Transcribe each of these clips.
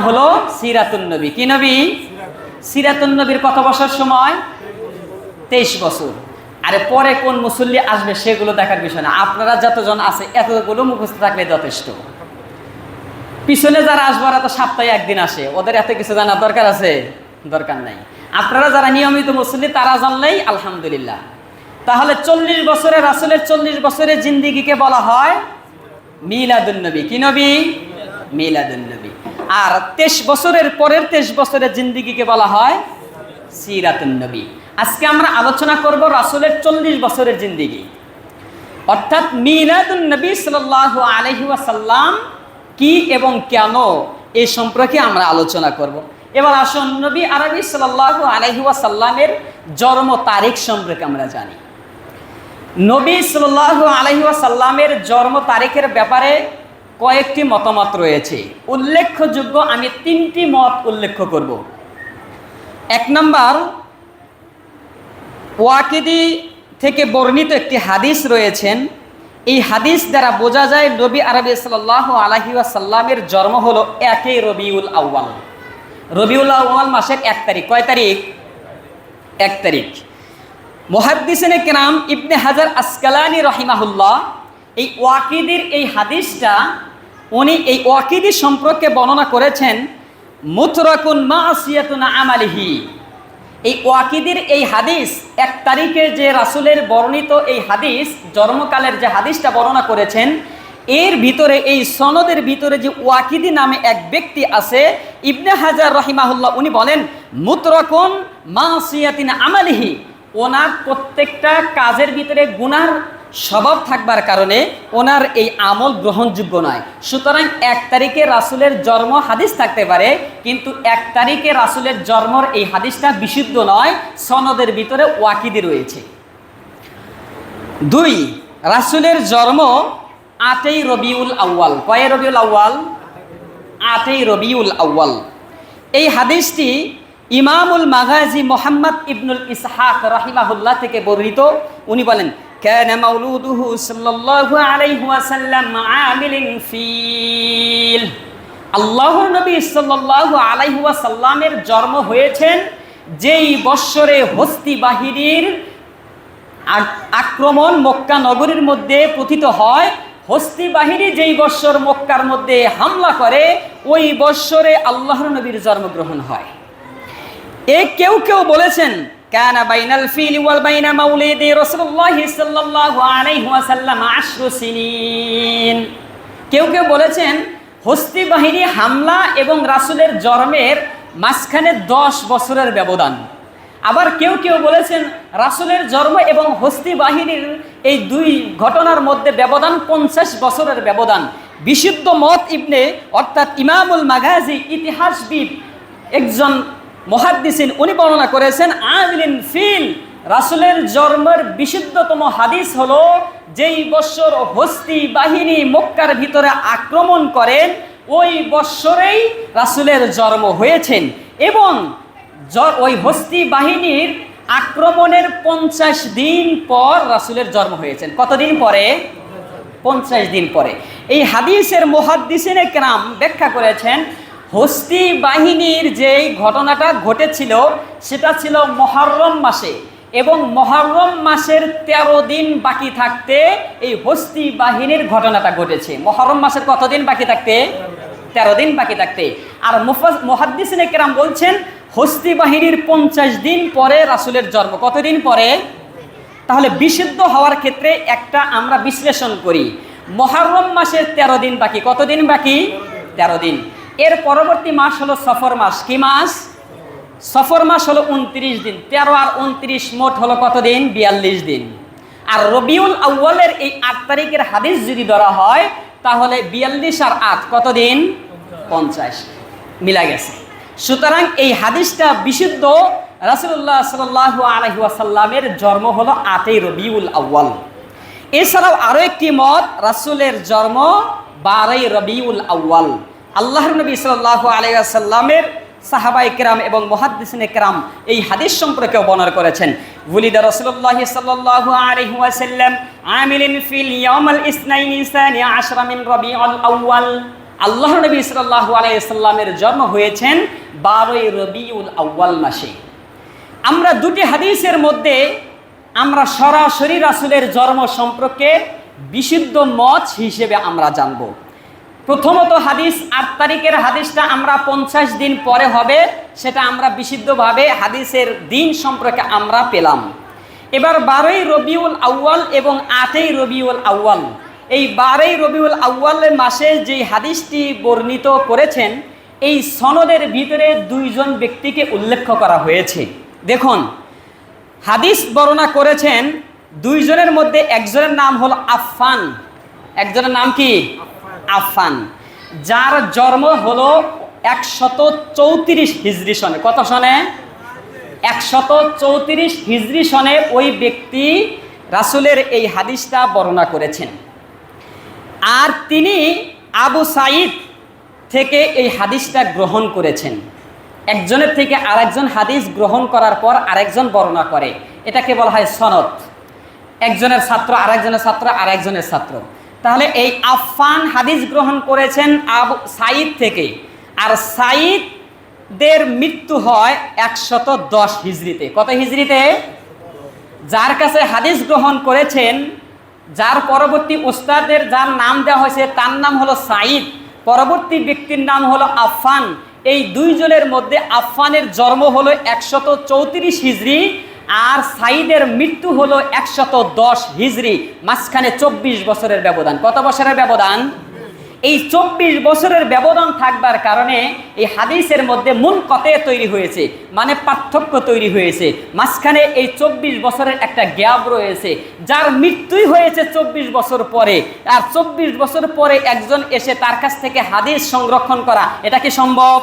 হলো সিরাতুন নবী। কি নবী? সিরাতুন নবীর কত বছর সময়? 23 বছর। আরে পরে কোন মুসল্লি আসবে সেগুলো দেখার বিষয় না, আপনারা যতজন আছে এতগুলো মুখস্থ থাকলে যথেষ্ট। পিছনে যারা আসবে ওরা তো সপ্তাহে একদিন আসে, ওদের এত কিছু জানার দরকার আছে? দরকার নাই। আপনারা যারা নিয়মিত মুসল্লি তারা জানলেই আলহামদুলিল্লাহ। তাহলে 40 বছরে রাসূলের 40 বছরের জিন্দেগিকে বলা হয় মিলাদুন নবী। কি নবী? মিলাদুন নবী। আর 23 বছরের পরের 23 বছরের জিন্দেগিকে বলা হয় সিরাতুন নবী। আজকে আমরা আলোচনা করব রাসূলের 40 বছরের জিন্দেগি, অর্থাৎ মিলাদুন নবী সাল্লাল্লাহু আলাইহি ওয়াসাল্লাম কি এবং কেন এই সম্পর্কে আমরা আলোচনা করব। এবার আসুন নবী আরবি সাল্লাল্লাহু আলাইহি ওয়াসাল্লামের জন্ম তারিখ সম্পর্কে আমরা জানি। নবী সাল্লাল্লাহু আলাইহি ওয়াসাল্লামের জন্ম তারিখের ব্যাপারে কয়েকটি মতামত রয়েছে। উল্লেখযোগ্য আমি 3টি মত উল্লেখ করব। 1 নম্বর, ওয়াকিদি থেকে বর্ণিত একটি হাদিস রয়েছেন। এই হাদিস দ্বারা বোঝা যায় নবী আরবি সাল্লাল্লাহু আলাইহি ওয়াসাল্লামের জন্ম হলো 1 রবিউল আউয়াল। রবিউল আউয়াল মাসের 1 তারিখ। কয় তারিখ? 1 তারিখ। মুহাদ্দিসিনে কেরাম ইবনে হাজার আসকালানি রাহিমাহুল্লাহ এই ওয়াকিদির এই হাদিসটা উনি এই ওয়াকিদি সম্পর্কে বর্ণনা করেছেন মুতরাকুন মাসিয়াতুন আমালিহি। এই ওয়াকিদির এই হাদিস 1 তারিখে যে রাসূলের বর্ণিত এই হাদিস জন্মকালের যে হাদিসটা বর্ণনা করেছেন, এর ভিতরে এই সনদের ভিতরে যে ওয়াকিদি নামে এক ব্যক্তি আছে ইবনে হাজার রাহিমাহুল্লাহ, উনি বলেন মুতরাকুন মাসিয়াতিন আমালিহি। ওনার প্রত্যেকটা কাজের ভিতরে গুনার স্বভাব থাকবার কারণে ওনার এই আমল গ্রহণযোগ্য নয়। সুতরাং 1 তারিখে রাসূলের জন্ম হাদিস থাকতে পারে, কিন্তু 1 তারিখে রাসূলের জন্মর এই হাদিসটা বিশুদ্ধ নয়, সনদের ভিতরে ওয়াকিদি রয়েছে। 2, রাসূলের জন্ম 8 রবিউল আউয়াল। কয় রবিউল আউয়াল? 8 রবিউল আউয়াল। এই হাদিসটি ইমামুল মাগাজি মুহাম্মদ ইবনুল ইসহাক রাহিমাহুল্লাহ থেকে বর্ণিত। উনি বলেন কানা মাউলুদুহু সাল্লাল্লাহু আলাইহি ওয়াসাল্লাম আমিলিন ফিল। আল্লাহর নবী সাল্লাল্লাহু আলাইহি ওয়াসাল্লামের জন্ম হয়েছেন যেই বৎসরে হস্তি বাহিনীর আক্রমণ মক্কা নগরীর মধ্যে পতিত হয়। হস্তি বাহিনী যেই বৎসর মক্কার মধ্যে হামলা করে ওই বৎসরে আল্লাহর নবীর জন্মগ্রহণ হয়। কেউ কেউ বলেছেন কানা বাইনাল ফিল ওয়াল বাইনা মাউলিদি রাসূলুল্লাহ সাল্লাল্লাহু আলাইহি ওয়াসাল্লাম 10 সিনিন। কেউ কেউ বলেছেন হস্তি বাহিনী হামলা এবং রাসূলের জন্মের মাঝখানে 10 বছরের ব্যবধান। আবার কেউ কেউ বলেছেন রাসূলের জন্ম এবং হস্তি বাহিনীর এই 2 ঘটনার মধ্যে ব্যবধান 50 বছরের ব্যবধান। বিশুদ্ধ মত ইবনে অর্থাৎ ইমামুল মাগাজি ইতিহাসবিদ একজন মুহাদ্দিসিন উনি বর্ণনা করেছেন আমিলিন ফিল। রাসূলের জন্মের বিশুদ্ধতম হাদিস হলো যেই বৎসর হস্তি বাহিনী মক্কার ভিতরে আক্রমণ করেন ওই বৎসরেই রাসূলের জন্ম হয়েছেন এবং ওই হস্তি বাহিনীর আক্রমণের 50 দিন পর রাসূলের জন্ম হয়েছেন। কতদিন পরে? 50 দিন পরে। এই হাদিসের মুহাদ্দিসিনে কেরাম ব্যাখ্যা করেছেন হস্তি বাহিনীর যেই ঘটনাটা ঘটেছিল সেটা ছিল মুহররম মাসে, এবং মুহররম মাসের 13 দিন বাকি থাকতে এই হস্তি বাহিনীর ঘটনাটা ঘটেছে। মুহররম মাসের কতদিন বাকি থাকতে? 13 দিন বাকি থাকতে। আর মুহাদ্দিসিনে কেরাম বলছেন হস্তি বাহিনীর 50 দিন পরে রাসূলের জন্ম। কতদিন পরে? তাহলে বিশুদ্ধ হওয়ার ক্ষেত্রে একটা আমরা বিশ্লেষণ করি। মুহররম মাসের 13 দিন বাকি। কতদিন বাকি? 13 দিন। এর পরবর্তী মাস হলো সফর মাস। কি মাস? সফর মাস হলো 29 দিন। 13 আর 29 মোট হলো কতদিন? 42 দিন। আর রবিউল আউয়ালের এই 8 তারিখের হাদিস যদি ধরা হয় তাহলে 42 আর 8 কতদিন? 50 মিলা গেছে। সুতরাং এই হাদিসটা বিশুদ্ধ। রাসূলুল্লাহ সাল্লাল্লাহু আলাইহি ওয়াসাল্লামের জন্ম হলো 8 রবিউল আউয়াল। এছাড়াও আরো একটি মত রাসূলের জন্ম 12 রবিউল আউয়াল। আল্লাহর নবী সাল্লাল্লাহু আলাইহি ওয়াসাল্লামের সাহাবায়ে কেরাম এবং মুহাদ্দিসিনে কেরাম এই হাদিস সম্পর্কে বর্ণনা করেছেন ওয়ালিদা রাসূলুল্লাহ সাল্লাল্লাহু আলাইহি ওয়াসাল্লাম আমিলিন ফিল ইয়াউমাল ইসনাইনি সানি আশরা মিন রবিউল আউয়াল। আল্লাহ নবী সাল্লাল্লাহু আলাইহি সাল্লামের জন্ম হয়েছেন 12ই রবিউল আউয়াল মাসে। আমরা দুটি হাদিসের মধ্যে আমরা সরাসরি রাসূলের জন্ম সম্পর্কে বিশুদ্ধ মত হিসেবে আমরা জানব। প্রথমত হাদিস 8 তারিখের হাদিসটা আমরা 50 দিন পরে হবে, সেটা আমরা বিশুদ্ধভাবে হাদিসের দিন সম্পর্কে আমরা পেলাম। এবার 12ই রবিউল আউয়াল এবং 8ই রবিউল আউয়াল, এই 12ই রবিউল আউয়াল মাসে যে হাদিসটি বর্ণিত করেছেন, এই সনদের ভিতরে দুইজন ব্যক্তিকে উল্লেখ করা হয়েছে। দেখুন, হাদিস বর্ণনা করেছেন দুইজনের মধ্যে একজনের নাম হলো আফফান। একজনের নাম কি? আফফান, যার জন্ম হলো 134 হিজরি সনে। কত সনে? 134 হিজরি সনে ওই ব্যক্তি রাসূলের এই হাদিসটা বর্ণনা করেছেন। আর তিনি আবু সাঈদ থেকে এই হাদিসটা গ্রহণ করেছেন। একজনের থেকে আরেকজন হাদিস গ্রহণ করার পর আরেকজন বর্ণনা করে, এটাকে বলা হয় সনদ। একজনের ছাত্র আরেকজনের ছাত্র আরেকজনের ছাত্র। তাহলে এই আফফান হাদিস গ্রহণ করেছেন আবু সাঈদ থেকে, আর সাঈদের মৃত্যু হয় 110 হিজরিতে। কত হিজরিতে? যার কাছে হাদিস গ্রহণ করেছেন, যার পরবর্তী উস্তাদের যার নাম দেওয়া হয়েছে তার নাম হলো সাঈদ, পরবর্তী ব্যক্তির নাম হলো আফফান। এই দুইজনের মধ্যে আফফানের জন্ম হলো 134 হিজরি, আর সাঈদের মৃত্যু হলো 110 হিজরি। মাঝখানে 24 বছরের ব্যবধান। কত বছরের ব্যবধান? এই 24 বছরের ব্যবধান থাকবার কারণে এই হাদিসের মধ্যে মুনকাতে তৈরি হয়েছে, মানে পার্থক্য তৈরি হয়েছে। মাঝখানে এই 24 বছরের একটা গ্যাপ রয়েছে। যার মৃত্যুই হয়েছে 24 বছর পরে, আর 24 বছর পরে একজন এসে তার কাছ থেকে হাদিস সংরক্ষণ করা, এটা কি সম্ভব?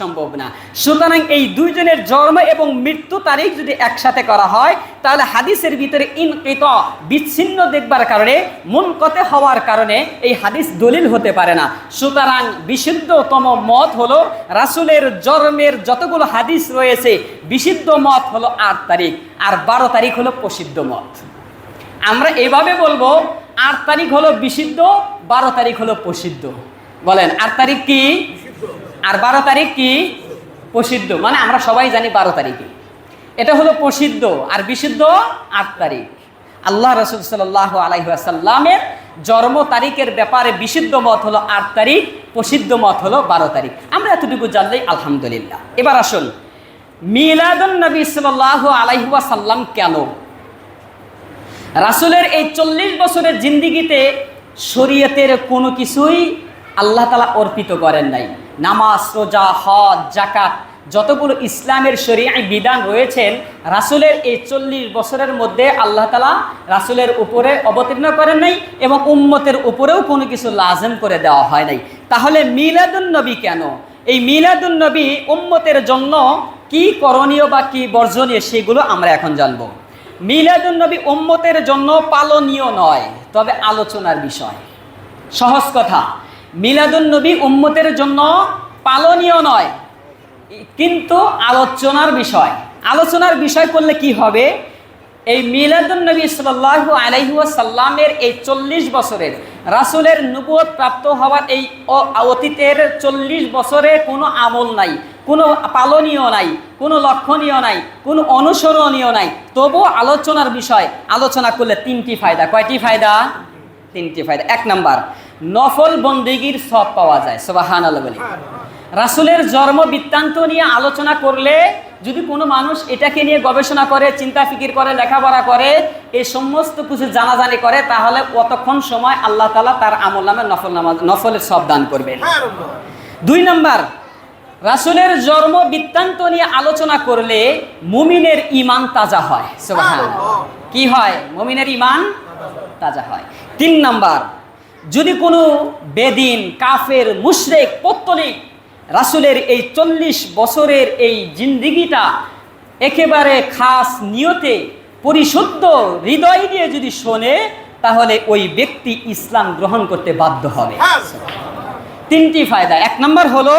সম্ভব না। সুতরাং এই দুইজনের জন্ম এবং মৃত্যু তারিখ যদি একসাথে করা হয়, তাহলে হাদিসের ভিতরে ইনকিতা, বিচ্ছিন্ন দেখবার কারণে, মুনকাতে হওয়ার কারণে এই হাদিস দলিল হতে পারে না। সুতরাং বিশুদ্ধতম মত হলো রাসূলের জন্মের যতগুলো হাদিস রয়েছে, বিশুদ্ধ মত হলো 8 তারিখ, আর 12 তারিখ হলো প্রসিদ্ধ মত। আমরা এভাবে বলবো, 8 তারিখ হলো বিশুদ্ধ, 12 তারিখ হলো প্রসিদ্ধ। বলেন, 8 তারিখ কি আর 12 তারিখ কি? প্রসিদ্ধ। মানে আমরা সবাই জানি 12 তারিখে, এটা হলো প্রসিদ্ধ, আর বিশুদ্ধ 8 তারিখ। আল্লাহ রাসূল সাল্লাল্লাহু আলাইহি ওয়াসাল্লামের জন্ম তারিখের ব্যাপারে বিশুদ্ধ মত হলো 8 তারিখ, প্রসিদ্ধ মত হলো 12 তারিখ। আমরা এতটুকু জানলেই আলহামদুলিল্লাহ। এবার আসুন, মিলাদুন নবী সাল্লাল্লাহু আলাইহি ওয়াসাল্লাম কেন? রাসূলের এই 40 বছরের জিন্দেগিতে শরীয়তের কোনো কিছুই আল্লাহ তাআলা অর্পিত করেন নাই। নামাজ, রোজা, হজ, যাকাত, যতগুলো ইসলামের শরীয়ী বিধান রয়েছেন, রাসূলের এই 40 বছরের মধ্যে আল্লাহ তাআলা রাসূলের উপরে অবতীর্ণ করেন নাই, এবং উম্মতের উপরেও কোনো কিছু লাজম করে দেওয়া হয় নাই। তাহলে মিলাদুন নবী কেন? এই মিলাদুন নবী উম্মতের জন্য কি করণীয় বা কি বর্জনীয়, সেগুলো আমরা এখন জানব। মিলাদুন নবী উম্মতের জন্য পালনীয় নয়, তবে আলোচনার বিষয়। সহজ কথা, মিলাদুন নবী উম্মতের জন্য পালনীয় নয়, কিন্তু আলোচনার বিষয়। আলোচনার বিষয় করলে কি হবে? এই মিলাদুন নবী সাল্লাল্লাহু আলাইহি ওয়াসাল্লামের এই 40 বছরের রাসূলের নবুয়ত প্রাপ্ত হওয়ার এই অতীতের 40 বছরে কোনো আমল নাই, কোনো পালনীয় নাই, কোনো লক্ষণীয় নাই, কোনো অনুসরণীয় নাই, তবু আলোচনার বিষয়। আলোচনা করলে 3টি ফায়দা। কয়টি ফায়দা? 3টি ফায়দা। 1 নাম্বার, নফল বন্দেগীর সব পাওয়া যায়। সুবহানাল্লাহ বলি। রাসূলের জন্ম বৃত্তান্ত নিয়ে আলোচনা করলে, যদি কোনো মানুষ এটাকে নিয়ে গবেষণা করে, চিন্তা ফিকির করে, লেখাপড়া করে, এই সমস্ত কিছু জানাজানি করে, তাহলে কতক্ষণ সময় আল্লাহ তাআলা তার আমলনামে নফলের সব দান করবেন। 2 নাম্বার, রাসূলের জন্ম বৃত্তান্ত নিয়ে আলোচনা করলে মুমিনের ঈমান তাজা হয়। সুবহানাল্লাহ। কি হয়? মুমিনের ঈমান তাজা হয়। 3 নাম্বার, যদি কোনো বেদিন, কাফের, মুশরিক, পৌত্তলিক রাসূলের এই 40 বছরের এই জিন্দেগিটা একেবারে খাস নিয়তে পরিশুদ্ধ হৃদয় দিয়ে যদি শোনে, তাহলে ওই ব্যক্তি ইসলাম গ্রহণ করতে বাধ্য হবে। 3টি ফায়দা। 1 নাম্বার হলো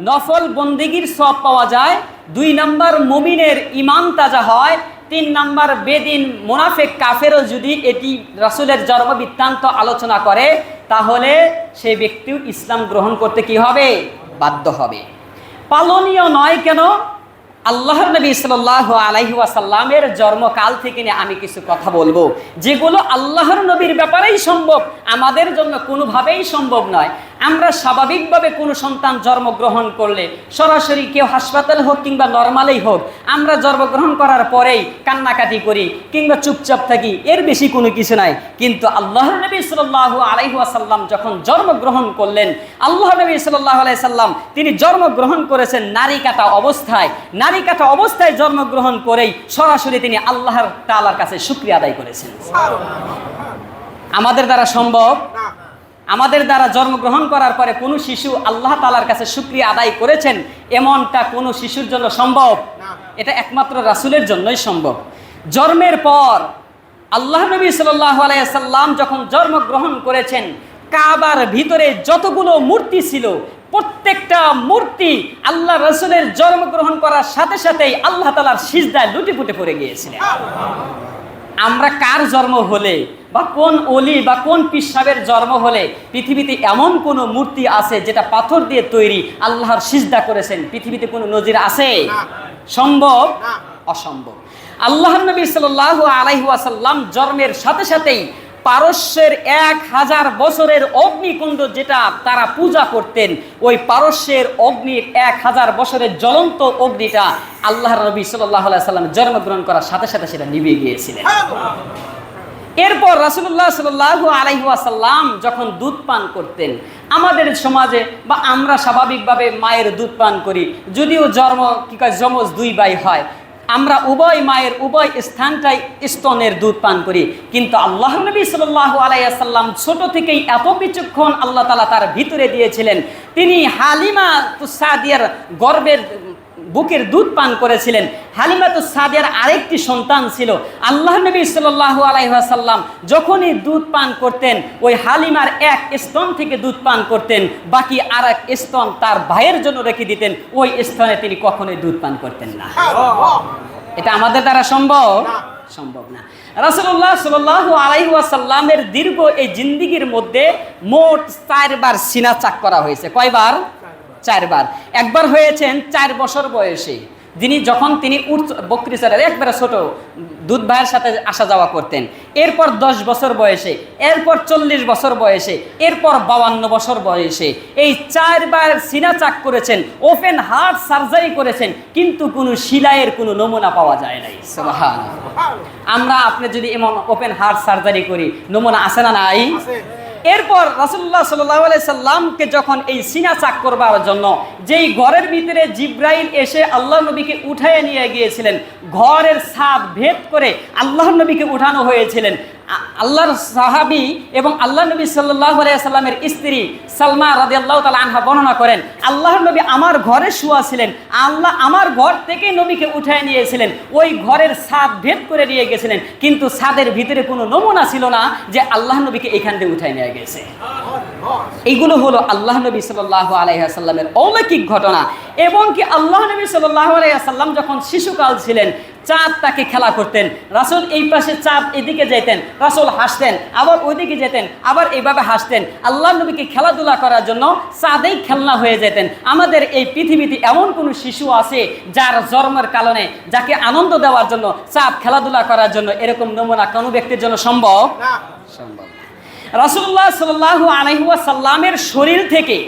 নফল বন্দেগীর সব পাওয়া যায়। 2 নাম্বার, মুমিনের ঈমান তাজা হয়। 3 নাম্বার, বেদিন, মুনাফিক, কাফেরও যদি এটি রাসূলের জন্ম বৃত্তান্ত আলোচনা করে, তাহলে সেই ব্যক্তিও ইসলাম গ্রহণ করতে কি হবে? বাধ্য হবে। পালনীয় নয় কেন? আল্লাহর নবী সাল্লাল্লাহু আলাইহি ওয়াসাল্লামের জন্মকাল থেকে নিয়ে আমি কিছু কথা বলবো যেগুলো আল্লাহর নবীর ব্যাপারেই সম্ভব, আমাদের জন্য কোনোভাবেই সম্ভব নয়। আমরা স্বাভাবিকভাবে কোনো সন্তান জন্মগ্রহণ করলে সরাসরি কেউ হাসপাতাল হোক কিংবা নর্মালেই হোক, আমরা জন্মগ্রহণ করার পরেই কান্নাকাটি করি কিংবা চুপচাপ থাকি, এর বেশি কোনো কিছু নাই। কিন্তু আল্লাহর নবী সাল্লাল্লাহু আলাইহি ওয়াসাল্লাম যখন জন্মগ্রহণ করলেন, আল্লাহর নবী সাল্লাল্লাহু আলাইহি সাল্লাম তিনি জন্মগ্রহণ করেছেন নারী কাটা অবস্থায়। নারী কাটা অবস্থায় জন্মগ্রহণ করেই সরাসরি তিনি আল্লাহর তাআলার কাছে শুকরিয়া আদায় করেছেন। আমাদের দ্বারা সম্ভব? আমাদের দ্বারা জন্মগ্রহণ করার পরে কোনো শিশু আল্লাহ তাআলার কাছে শুকরিয়া আদায় করেছেন এমনটা কোনো শিশুর জন্য সম্ভব? এটা একমাত্র রাসূলের জন্যই সম্ভব। জন্মের পর আল্লাহ নবী সাল্লাল্লাহু আলাইহি সাল্লাম যখন জন্মগ্রহণ করেছেন, কাবার ভিতরে যতগুলো মূর্তি ছিল প্রত্যেকটা মূর্তি আল্লাহ রাসূলের জন্মগ্রহণ করার সাথে সাথেই আল্লাহ তাআলার সিজদায় লুটিপুটে পড়ে গিয়েছিলেন। আমরা কার জন্ম হলে বা কোন ওলি বা কোন পীর সাহেবের জন্ম হলে পৃথিবীতে এমন কোন মূর্তি আছে যেটা পাথর দিয়ে তৈরি আল্লাহর সিজদা করেছেন? পৃথিবীতে কোনো নজির আছে? সম্ভব? অসম্ভব। আল্লাহর নবী সাল্লাল্লাহু আলাইহি ওয়াসাল্লাম জন্মের সাথে সাথেই পারস্যের 1000 বছরের অগ্নিকুণ্ড যেটা তারা পূজা করতেন, ওই পারস্যের অগ্নির 1000 বছরের জ্বলন্ত অগ্নিটা আল্লাহর নবী সাল্লাল্লাহু আলাইহি ওয়াসাল্লাম জন্মগ্রহণ করার সাথে সাথে সেটা নিভে গিয়েছিলেন। এরপর রাসূলুল্লাহ সাল্লাল্লাহু আলাইহি ওয়াসাল্লাম যখন দুধ পান করতেন, আমাদের সমাজে বা আমরা স্বাভাবিকভাবে মায়ের দুধ পান করি, যদিও যমজ 2 ভাই হয়, আমরা উভয় মায়ের উভয় স্থানটাই স্তনের দুধ পান করি। কিন্তু আল্লাহর নবী সাল্লাল্লাহু আলাইহি ওয়াসাল্লাম ছোট থেকেই এত বিচক্ষণ আল্লাহ তাআলা তার ভিতরে দিয়েছিলেন, তিনি হালিমা তুসাদিয়ার গর্ভের বুকের দুধ পান করেছিলেন। হালিমাতুস সাদিয়ার আরেকটি সন্তান ছিল। আল্লাহর নবী সাল্লাল্লাহু আলাইহি ওয়াসাল্লাম যখনই দুধ পান করতেন, ওই হালিমার এক স্তন থেকে দুধ পান করতেন, বাকি আরেক স্তন তার ভাইয়ের জন্য রেখে দিতেন। ওই স্তনে তিনি কখনোই দুধ পান করতেন না। এটা আমাদের দ্বারা সম্ভব? সম্ভব না। রাসূলুল্লাহ সাল্লাল্লাহু আলাইহি ওয়াসাল্লামের দীর্ঘ এই জিন্দেগীর মধ্যে মোট 4 বার সিনা চাক করা হয়েছে। কয়বার? 4 বার। একবার হয়েছেন 4 বছর বয়সে, যখন তিনি বকরি চড়ার একবারে ছোট দুধ ভাইয়ের সাথে আসা যাওয়া করতেন। এরপর 10 বছর বয়সে, এরপর 40 বছর বয়সে, এরপর 52 বছর বয়সে। এই 4 বার সিনা চাক করেছেন, ওপেন হার্ট সার্জারি করেছেন, কিন্তু কোনো শিলায়ের কোনো নমুনা পাওয়া যায় নাই। সুবহানাল্লাহ। আমরা আপনি যদি এমন ওপেন হার্ট সার্জারি করি, নমুনা আছে না নাই? এরপর রাসূলুল্লাহ সাল্লাল্লাহু আলাইহি সাল্লামকে যখন এই সিনা চাক করবার জন্য যেই ঘরের ভিতরে জিবরাইল এসে আল্লাহ নবীকে উঠায় নিয়ে গিয়েছিলেন, ঘরের ছাদ ভেদ করে আল্লাহ নবীকে উঠানো হয়েছিলেন। আল্লাহর সাহাবী এবং আল্লাহ নবী সাল্লাল্লাহু আলাইহি সাল্লামের স্ত্রী সালমা রাদিয়াল্লাহু তাআলা আনহা বর্ণনা করেন, আল্লাহর নবী আমার ঘরে শুয়া ছিলেন, আল্লাহ আমার ঘর থেকে নবীকে উঠায় নিয়েছিলেন, ওই ঘরের ছাদ ভেদ করে নিয়ে গেছিলেন, কিন্তু ছাদের ভিতরে কোনো নমুনা ছিল না যে আল্লাহ নবীকে এখান থেকে উঠায় নিয়ে গেছে। এইগুলো হলো আল্লাহ নবী সাল্লাল্লাহু আলাইহি সাল্লামের অলৌকিক ঘটনা। এবং কি আল্লাহ নবী সাল্লাল্লাহু আলাইহি সাল্লাম যখন শিশুকাল ছিলেন, চাঁদ তাকে খেলা করতেন। রাসূল এই পাশে চাঁদ এদিকে যেতেন, রাসূল হাসতেন, আবার ওইদিকে যেতেন, আবার এইভাবে হাসতেন। আল্লাহ নবীকে খেলাধুলা করার জন্য চাঁদেই খেলনা হয়ে যেতেন। আমাদের এই পৃথিবীতে এমন কোনো শিশু আছে যার জন্মের কারণে, যাকে আনন্দ দেওয়ার জন্য, চাঁদ খেলাধুলা করার জন্য এরকম নমুনা কোনো ব্যক্তির জন্য সম্ভব? সম্ভব না। রাসূলুল্লাহ সাল্লাল্লাহু আলাইহি ওয়াসাল্লামের শরীর থেকে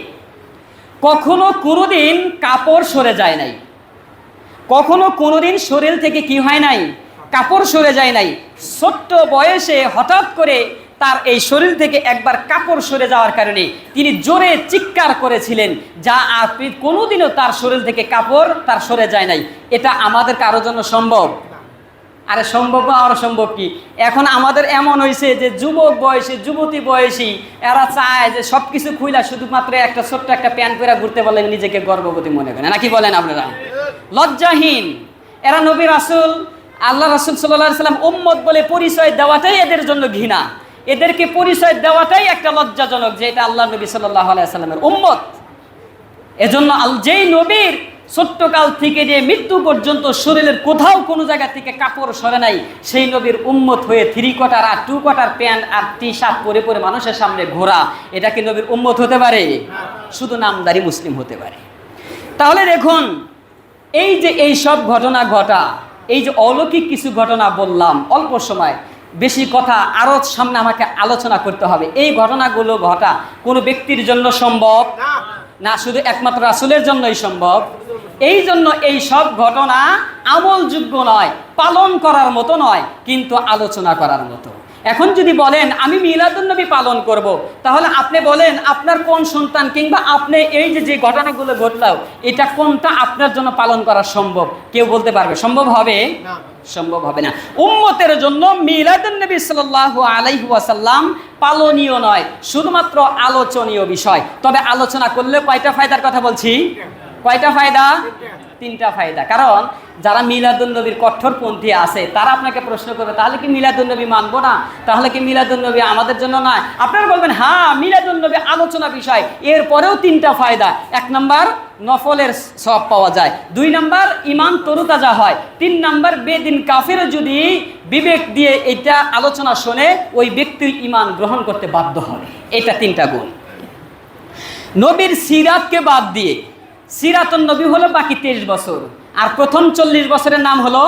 কখনো কোনোদিন কাপড় সরে যায় নাই, কখনো কোনোদিন শরীর থেকে কি হয় নাই? কাপড় সরে যায় নাই। ছোট্ট বয়সে হঠাৎ করে তার এই শরীর থেকে একবার কাপড় সরে যাওয়ার কারণে তিনি জোরে চিৎকার করেছিলেন, যা আপনি কোনোদিনও তার শরীর থেকে কাপড় তার সরে যায় নাই। এটা আমাদের কারোর জন্য সম্ভব? আরে সম্ভব না, আর সম্ভব কি? এখন আমাদের এমন হয়েছে যে যুবক বয়সী, যুবতী বয়সী এরা চায় যে সব কিছু খুইলা শুধুমাত্র একটা ছোট্ট একটা প্যান্ট পরে ঘুরতে বলে নিজেকে গর্ভবতী মনে করে, নাকি বলেন আপনারা? লজ্জাহীন এরা। নবী রাসূল, আল্লাহ রাসূল সাল্লাল্লাহু আলাইহি সাল্লাম উম্মত বলে পরিচয় দেওয়াটাই এদের জন্য ঘৃণা, এদেরকে পরিচয় দেওয়াটাই একটা লজ্জাজনক যে এটা আল্লাহ নবী সাল্লাল্লাহু আলাইহি সাল্লামের উম্মত। এজন্য যেই নবীর ছোট্টকাল থেকে যে মৃত্যু পর্যন্ত শরীরের কোথাও কোনো জায়গা থেকে কাপড় সরে নাই, সেই নবীর উম্মত হয়ে 3 কোয়ার্টার আর 2 কোয়ার্টার প্যান্ট আর টি শার্ট পরে পরে মানুষের সামনে ঘোরা, এটা কি নবীর উম্মত হতে পারে? শুধু নামদারি মুসলিম হতে পারে। তাহলে দেখুন, এই যে এই সব ঘটনা ঘটা, এই যে অলৌকিক কিছু ঘটনা বললাম অল্প সময়, বেশি কথা আরও সামনে আমাকে আলোচনা করতে হবে। এই ঘটনাগুলো ঘটা কোনো ব্যক্তির জন্য সম্ভব না, শুধু একমাত্র রাসূলের জন্যই সম্ভব। এই জন্য এই সব ঘটনা আমলযোগ্য নয়, পালন করার মতো নয়, কিন্তু আলোচনা করার মতো। এখন যদি বলেন আমি মিলাদুন্নবী পালন করব, তাহলে আপনি বলেন আপনার কোন সন্তান কিংবা আপনি এই যে ঘটনাগুলো ঘটলো, এটা কোনটা আপনার জন্য পালন করা সম্ভব? কেউ বলতে পারবে? সম্ভব হবে? সম্ভব হবে না। উম্মতের জন্য মিলাদুন্নবী সাল্লাল্লাহু আলাইহি ওয়াসাল্লাম পালনীয় নয়, শুধুমাত্র আলোচনীয় বিষয়। তবে আলোচনা করলে কয়টা ফায়দার কথা বলছি? কয়টা ফায়দা? 3টা ফায়দা। কারণ যারা মিলাদুন্নবীর কঠোরপন্থী আছে তারা আপনাকে প্রশ্ন করবে, তাহলে কি মিলাদুন্নবী মানবো না? তাহলে কি মিলাদুন্নবী আমাদের জন্য নয়? আপনারা বলবেন হ্যাঁ মিলাদুন্নবী আলোচনা বিষয়। এরপরেও 3টা ফায়দা। 1 নম্বর, নফলের সওয়াব পাওয়া যায়। 2 নম্বর, ঈমান তরুতাজা হয়। 3 নম্বর, বেদিন কাফের যদি বিবেক দিয়ে এটা আলোচনা শোনে, ওই ব্যক্তির ঈমান গ্রহণ করতে বাধ্য হবে। এটা 3টা গুণ। নবীর সিরাতকে বাদ দিয়ে, সিরাতুন নবী হলো বাকি 23 বছর, আর প্রথম 40 বছরের নাম হলো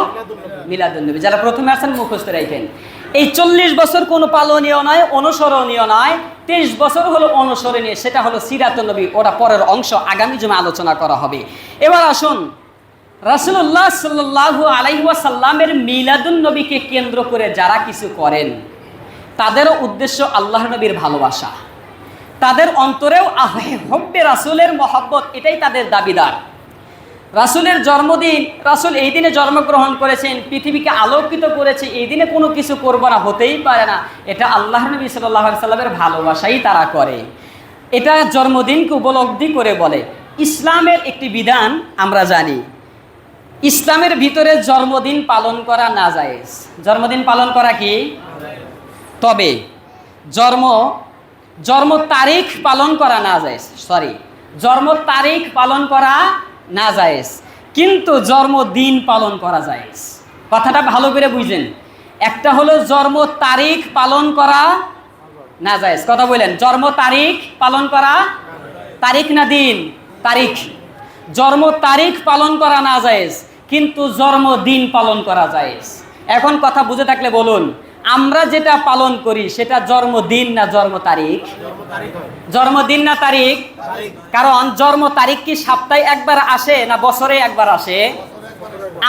মিলাদুন্নবী। যারা প্রথমে আছেন মুখস্থ রাখেন। এই 40 বছর কোনো পালনীয় নয়, অনুসরণীয় নয়। 23 বছর হলো অনুসরণীয়, সেটা হলো সিরাতুন নবী। ওটা পরের অংশ, আগামী জমে আলোচনা করা হবে। এবার আসুন, রাসূলুল্লাহ সাল্লাল্লাহু আলাইহি ওয়াসাল্লামের মিলাদুন্নবীকে কেন্দ্র করে যারা কিছু করেন, তাদেরও উদ্দেশ্য আল্লাহর নবীর ভালোবাসা। তাদের অন্তরেও হব্বে রাসূলের মহব্বত, এটাই তাদের দাবিদার। রাসূলের জন্মদিন, রাসূল এই দিনে জন্মগ্রহণ করেছেন, পৃথিবীকে আলোকিত করেছে, এই দিনে কোনো কিছু করবো না, হতেই পারে না। এটা আল্লাহর নবী সাল্লাল্লাহু আলাইহি সাল্লামের ভালোবাসাই তারা করে। এটা জন্মদিনকে উপলব্ধি করে বলে। ইসলামের একটি বিধান আমরা জানি, ইসলামের ভিতরে জন্মদিন পালন করা নাজায়েজ। জন্মদিন পালন করা কি? তবে জন্ম তারিখ পালন করা নাজায়েজ, জন্ম তারিখ পালন করা নাজায়েজ, কিন্তু জন্মদিন পালন করা জায়েজ। কথাটা ভালো করে বুঝেন। একটা হলো জন্ম তারিখ পালন করা নাজায়েজ, কথা বলেন, জন্ম তারিখ পালন করা, তারিখ না দিন, তারিখ। জন্ম তারিখ পালন করা নাজায়েজ, কিন্তু জন্মদিন পালন করা জায়েজ। এখন কথা বুঝে থাকলে বলুন, আমরা যেটা পালন করি সেটা জন্মদিন না জন্ম তারিখ? জন্মদিন না তারিখ? কারণ জন্ম তারিখ কি সপ্তাহে একবার আসে না বছরে একবার আসে?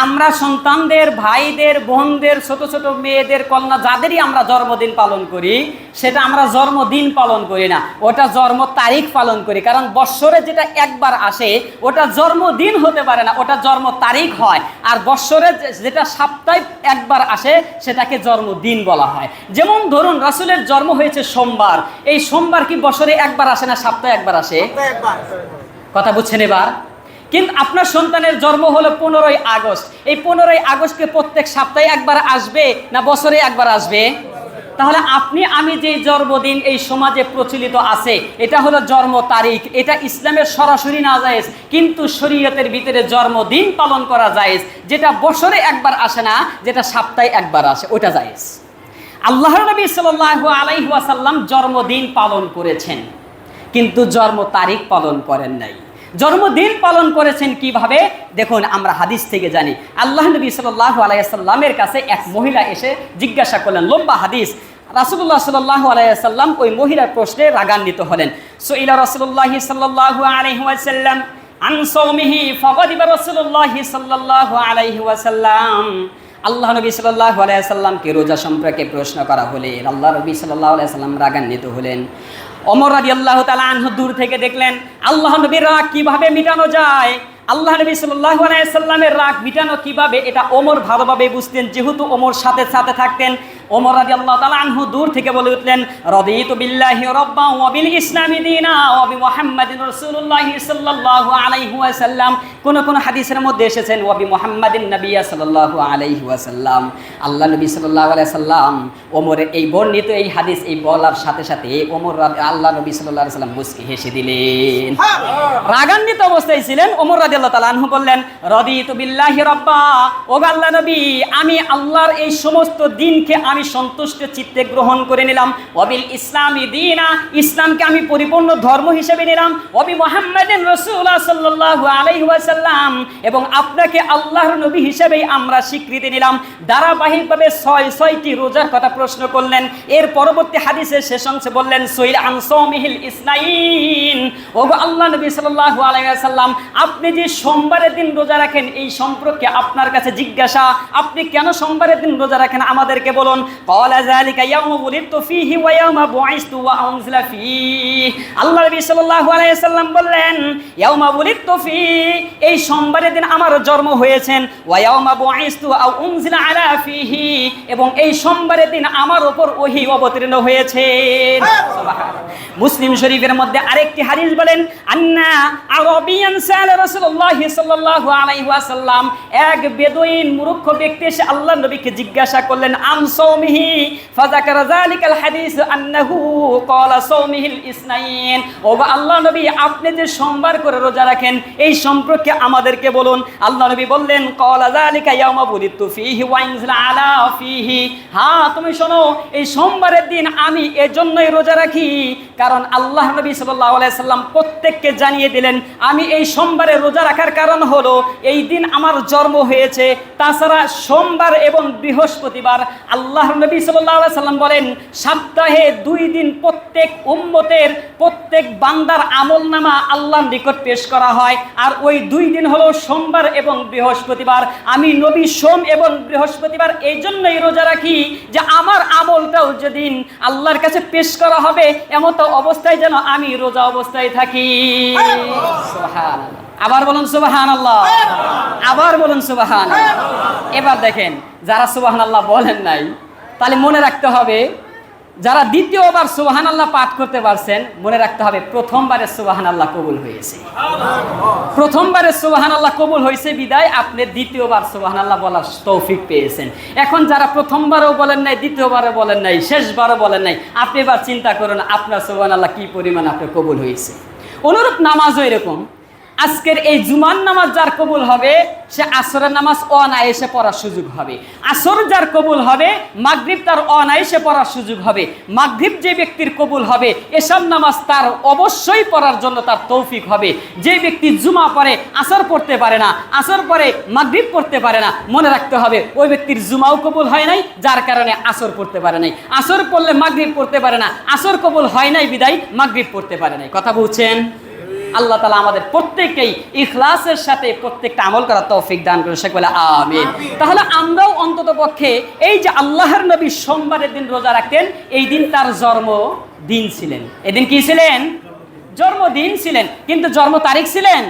আমরা সন্তানদের, ভাইদের, বোনদের, ছোট ছোট মেয়েদের, কন্যা যাদেরই আমরা জন্মদিন পালন করি, সেটা আমরা জন্মদিন পালন করি না, ওটা জন্ম তারিখ পালন করি। কারণ বৎসরে যেটা একবার আসে ওটা জন্মদিন হতে পারে না, ওটা জন্ম তারিখ হয়। আর বৎসরে যেটা সপ্তাহে একবার আসে সেটাকে জন্মদিন বলা হয়। যেমন ধরুন রাসূলের জন্ম হয়েছে সোমবার, এই সোমবার কি বছরে একবার আসে না সপ্তাহে একবার আসে? কথা বুঝছেন এবার? কিন্তু আপনার সন্তানের জন্ম হলো 15ই আগস্ট, এই 15ই আগস্টকে প্রত্যেক সপ্তাহে একবার আসবে না বছরে একবার আসবে? তাহলে আপনি আমি যে জন্মদিন এই সমাজে প্রচলিত আছে, এটা হলো জন্ম তারিখ, এটা ইসলামের সরাসরি না জায়েজ, কিন্তু শরীয়তের ভিতরে জন্মদিন পালন করা জায়েজ। যেটা বছরে একবার আসে না, যেটা সপ্তাহে একবার আসে, ওটা জায়েজ। আল্লাহর নবী সাল্লাল্লাহু আলাইহি ওয়াসাল্লাম জন্মদিন পালন করেছেন, কিন্তু জন্ম তারিখ পালন করেন নাই। জন্মদিন পালন করেছেন কিভাবে? দেখুন, আমরা হাদিস থেকে জানি, আল্লাহ নবী সাল্লাল্লাহু আলাইহি ওয়াসাল্লামের কাছে এক মহিলা এসে জিজ্ঞাসা করলেন, লম্বা হাদিস। রাসূলুল্লাহ সাল্লাল্লাহু আলাইহি ওয়াসাল্লাম ওই মহিলার প্রশ্নে রাগান্বিত হলেন। সুইলা রাসূলুল্লাহ সাল্লাল্লাহু আলাইহি ওয়াসাল্লাম আন সাওমিহি ফাগাদিবা রাসূলুল্লাহ সাল্লাল্লাহু আলাইহি ওয়াসাল্লাম। আল্লাহ নবী সাল্লাল্লাহু আলাইহি ওয়াসাল্লামকে রোজা সম্পর্কে প্রশ্ন করা হলে আল্লাহ নবী সাল্লাল্লাহু আলাইহি ওয়াসাল্লাম রাগান্বিত হলেন। ওমর রাদিয়াল্লাহু তাআলা আনহু দূর থেকে দেখলেন আল্লাহ নবীর রাগ কিভাবে মিটানো যায়। আল্লাহ নবী সাল্লাল্লাহু আলাইহি ওয়াসাল্লামের রাগ মিটানো কিভাবে, এটা ওমর ভালোভাবে বুঝতেন, যেহেতু ওমর সাথে সাথে থাকতেন। ওমর রাদিয়াল্লাহু তাআলা আনহু দূর থেকে বলে উঠলেন, রাদিতু বিল্লাহি রাব্বান ওয়া বিল ইসলামি দীনা ওয়া বিমুহাম্মাদিন রাসূলুল্লাহি সাল্লাল্লাহু আলাইহি ওয়াসাল্লাম। কোন হাদিসের মধ্যে এসেছেন ওয়া বিমুহাম্মাদিন নাবিয়্যা সাল্লাল্লাহু আলাইহি ওয়াসাল্লাম। আল্লাহ নবী সাল্লাল্লাহু আলাইহি সাল্লাম ওমরের এই বর্ণিত এই হাদিস এই বলার সাথে সাথে ওমর আল্লাহ নবী সাল্লাল্লাহু আলাইহি সাল্লাম মুস্কি হেসে দিলেন। রাগান্বিত অবস্থায় ছিলেন। ওমর রাদিয়াল্লাহু তাআলা আনহু বললেন, রাদিতু বিল্লাহি রাব্বা, ও আল্লাহ নবী, আমি আল্লাহর এই সমস্ত দিনকে আমি সন্তুষ্ট চিত্তে গ্রহণ করে নিলাম। ওয়াবিল ইসলামি দীনা, ইসলামকে আমি পরিপূর্ণ ধর্ম হিসেবে নিলাম। ওয়াবি মুহাম্মাদিন রাসূলুল্লাহ সাল্লাল্লাহু আলাইহি ওয়াসাল্লাম, এবং আপনাকে আল্লাহর নবী হিসেবেই আমরা স্বীকৃতি নিলাম। ধারাবাহিকভাবে 6টি রোজার কথা প্রশ্ন করলেন। এর পরবর্তী হাদিসের শেষ অংশে বললেন, সইল আন সাওমিহিল ইসনাইন, ও আল্লাহ নবী সাল্লাল্লাহু আলাইহি ওয়াসাল্লাম, আপনি যে সোমবারের দিন রোজা রাখেন এই সম্পর্কে আপনার কাছে জিজ্ঞাসা, আপনি কেন সোমবারের দিন রোজা রাখেন আমাদেরকে বলুন। ক্বালা যালিকা ইয়াউমু উলিদতু ফীহি ওয়া ইয়াউমা বুইসতু ওয়া উনজিলা ফীহি, আল্লাহ নবী সাল্লাল্লাহু আলাইহি ওয়াসাল্লাম বললেন, ইয়াউমা উলিদতু ফীহি, এই সোমবারের দিন আমার জন্ম হয়েছেন, ওয়া ইয়াউমা বুইসতু আও উনজিলা আলা ফীহি, এবং এই সোমবারের দিন আমার উপর ওহী অবতীর্ণ হয়েছে। সুবহানাল্লাহ। মুসলিম শরীফের মধ্যে আরেকটি হাদিস বলেন, আন্না আরাবিয়ান সাআলা রাসূলুল্লাহ সাল্লাল্লাহু আলাইহি ওয়াসাল্লাম, এক বেদুইন মূর্খ ব্যক্তি এসে আল্লাহর নবীকে জিজ্ঞাসা করলেন, আম সাওমিহি ফাযাকারা যালিকাল হাদিস আন্নাহু ক্বালা সাওমিহিল ইসনাইন, ও আল্লাহ নবী, আপনি যে সোমবার করে রোজা রাখেন এই সম্পর্কে আমাদেরকে বলুন। আল্লাহ নবী বললেন, ক্বালা যালিকা ইয়াউমা বুলিতু ফীহি ওয়া ইনজিলা আলা ফীহি, হ্যাঁ তুমি শোনো, এই সোমবারের দিন আমি এজন্যই রোজা রাখি কারণ আল্লাহ নবী সাল্লাল্লাহু আলাইহি সাল্লাম প্রত্যেককে জানিয়ে দিলেন আমি এই সোমবারে রোজা রাখার কারণ হলো এই দিন আমার জন্ম হয়েছে। তাছাড়া সোমবার এবং বৃহস্পতিবার আল্লাহর নবী সাল্লাল্লাহু আলাইহি সাল্লাম বলেন সপ্তাহে 2 দিন প্রত্যেক উম্মতের প্রত্যেক বান্দার আমলনামা আল্লাহর নিকট পেশ করা হয়, আর ওই 2 দিন হলো সোমবার এবং বৃহস্পতিবার। আমি নবী সোম এবং বৃহস্পতিবার এই জন্যই রোজা রাখি যে আমার আমলটাও যেদিন আল্লাহর কাছে পেশ করা হবে এমতো অবস্থায় যেন আমি রোজা অবস্থায় থাকি। সুবহানাল্লাহ। আবার বলুন সুবহানাল্লাহ, আবার বলুন সুবহানাল্লাহ। এবার দেখেন যারা সুবহানাল্লাহ বলেন নাই তাহলে মনে রাখতে হবে, যারা দ্বিতীয়বার সুবহানাল্লাহ পাঠ করতে পারছেন মনে রাখতে হবে প্রথমবারে সুবহানাল্লাহ কবুল হয়েছে। প্রথমবারে সুবহানাল্লাহ কবুল হয়েছে বিদায় আপনি দ্বিতীয়বার সুবহানাল্লাহ বলার তৌফিক পেয়েছেন। এখন যারা প্রথমবারও বলেন নাই, দ্বিতীয়বারও বলেন নাই, শেষবারও বলেন নাই, আপনি এবার চিন্তা করুন আপনার সুবহানাল্লাহ কি পরিমাণ আপনার কবুল হয়েছে। অনুরূপ নামাজও এরকম। আজকের এই জুমার নামাজ যার কবুল হবে সে আসরের নামাজ অনায়াসে পড়ার সুযোগ হবে। আসর যার কবুল হবে মাগরিব তার অনায়াসে পড়ার সুযোগ হবে। মাগরিব যে ব্যক্তির কবুল হবে এসব নামাজ তার অবশ্যই পড়ার জন্য তার তৌফিক হবে। যে ব্যক্তি জুমা পড়ে আসর পড়তে পারে না, আসর পড়ে মাগরিব পড়তে পারে না, মনে রাখতে হবে ওই ব্যক্তির জুমাও কবুল হয় নাই, যার কারণে আসর পড়তে পারে নাই। আসর পড়লে মাগরিব পড়তে পারে না, আসর কবুল হয় নাই বিদায় মাগরিব পড়তে পারে নাই। কথা বলছেন? আল্লাহ তাআলা আমাদের প্রত্যেককেই ইখলাসের সাথে প্রত্যেকটা আমল করার তৌফিক দান করুন, সকলে আমিন। তাহলে আমরাও অন্তত পক্ষে এই যে আল্লাহর নবী সোমবারের দিন রোজা রাখতেন, এই দিন তার জন্মদিন ছিলেন। এদিন কি ছিলেন? জন্মদিন ছিলেন, কিন্তু জন্ম তারিখ ছিলেন?